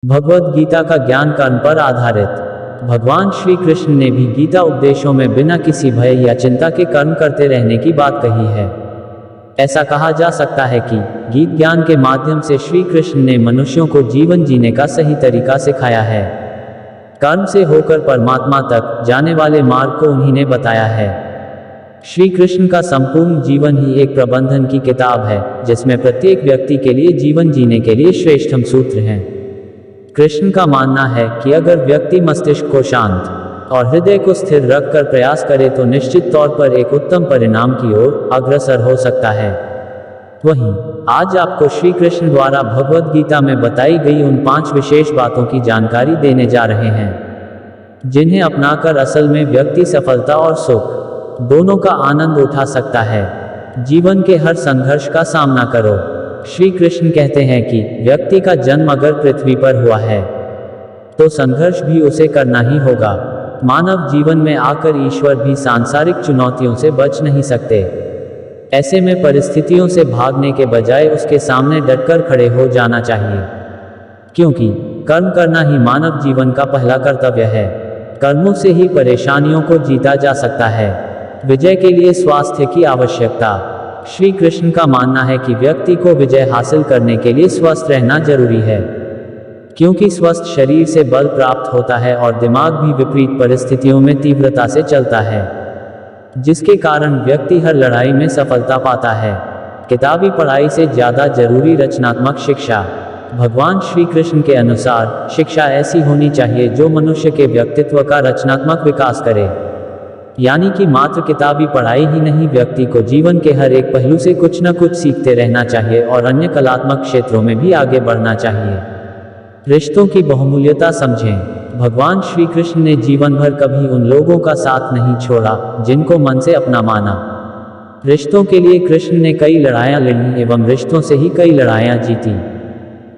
भगवद गीता का ज्ञान कर्म पर आधारित। भगवान श्री कृष्ण ने भी गीता उपदेशों में बिना किसी भय या चिंता के कर्म करते रहने की बात कही है। ऐसा कहा जा सकता है कि गीत ज्ञान के माध्यम से श्री कृष्ण ने मनुष्यों को जीवन जीने का सही तरीका सिखाया है। कर्म से होकर परमात्मा तक जाने वाले मार्ग को उन्हीं ने बताया है। श्री कृष्ण का संपूर्ण जीवन ही एक प्रबंधन की किताब है, जिसमें प्रत्येक व्यक्ति के लिए जीवन जीने के लिए श्रेष्ठतम सूत्र हैं। कृष्ण का मानना है कि अगर व्यक्ति मस्तिष्क को शांत और हृदय को स्थिर रखकर प्रयास करे तो निश्चित तौर पर एक उत्तम परिणाम की ओर अग्रसर हो सकता है। वहीं आज आपको श्री कृष्ण द्वारा भगवद गीता में बताई गई उन 5 विशेष बातों की जानकारी देने जा रहे हैं, जिन्हें अपनाकर असल में व्यक्ति सफलता और सुख दोनों का आनंद उठा सकता है। जीवन के हर संघर्ष का सामना करो। श्री कृष्ण कहते हैं कि व्यक्ति का जन्म अगर पृथ्वी पर हुआ है तो संघर्ष भी उसे करना ही होगा। मानव जीवन में आकर ईश्वर भी सांसारिक चुनौतियों से बच नहीं सकते। ऐसे में परिस्थितियों से भागने के बजाय उसके सामने डटकर खड़े हो जाना चाहिए, क्योंकि कर्म करना ही मानव जीवन का पहला कर्तव्य है। कर्मों से ही परेशानियों को जीता जा सकता है। विजय के लिए स्वास्थ्य की आवश्यकता। श्री कृष्ण का मानना है कि व्यक्ति को विजय हासिल करने के लिए स्वस्थ रहना जरूरी है, क्योंकि स्वस्थ शरीर से बल प्राप्त होता है और दिमाग भी विपरीत परिस्थितियों में तीव्रता से चलता है, जिसके कारण व्यक्ति हर लड़ाई में सफलता पाता है। किताबी पढ़ाई से ज्यादा जरूरी रचनात्मक शिक्षा। भगवान श्री कृष्ण के अनुसार शिक्षा ऐसी होनी चाहिए जो मनुष्य के व्यक्तित्व का रचनात्मक विकास करे। यानी कि मात्र किताबी पढ़ाई ही नहीं, व्यक्ति को जीवन के हर एक पहलू से कुछ न कुछ सीखते रहना चाहिए और अन्य कलात्मक क्षेत्रों में भी आगे बढ़ना चाहिए। रिश्तों की बहुमूल्यता समझें। भगवान श्री कृष्ण ने जीवन भर कभी उन लोगों का साथ नहीं छोड़ा जिनको मन से अपना माना। रिश्तों के लिए कृष्ण ने कई लड़ाइयां लड़ी एवं रिश्तों से ही कई लड़ाइयां जीती।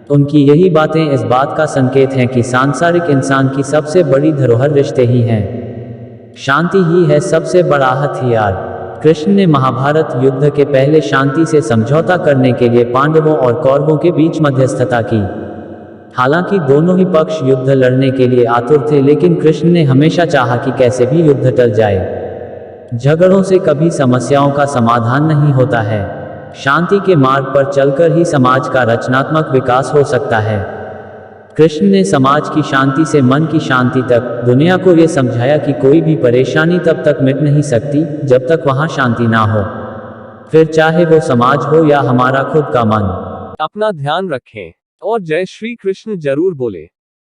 उनकी यही बातें इस बात का संकेत हैं कि सांसारिक इंसान की सबसे बड़ी धरोहर रिश्ते ही हैं। शांति ही है सबसे बड़ा हथियार। कृष्ण ने महाभारत युद्ध के पहले शांति से समझौता करने के लिए पांडवों और कौरवों के बीच मध्यस्थता की। हालांकि दोनों ही पक्ष युद्ध लड़ने के लिए आतुर थे, लेकिन कृष्ण ने हमेशा चाहा कि कैसे भी युद्ध टल जाए। झगड़ों से कभी समस्याओं का समाधान नहीं होता है। शांति के मार्ग पर चलकर ही समाज का रचनात्मक विकास हो सकता है। कृष्ण ने समाज की शांति से मन की शांति तक दुनिया को यह समझाया कि कोई भी परेशानी तब तक मिट नहीं सकती जब तक वहां शांति ना हो, फिर चाहे वो समाज हो या हमारा खुद का मन। अपना ध्यान रखें और जय श्री कृष्ण जरूर बोले।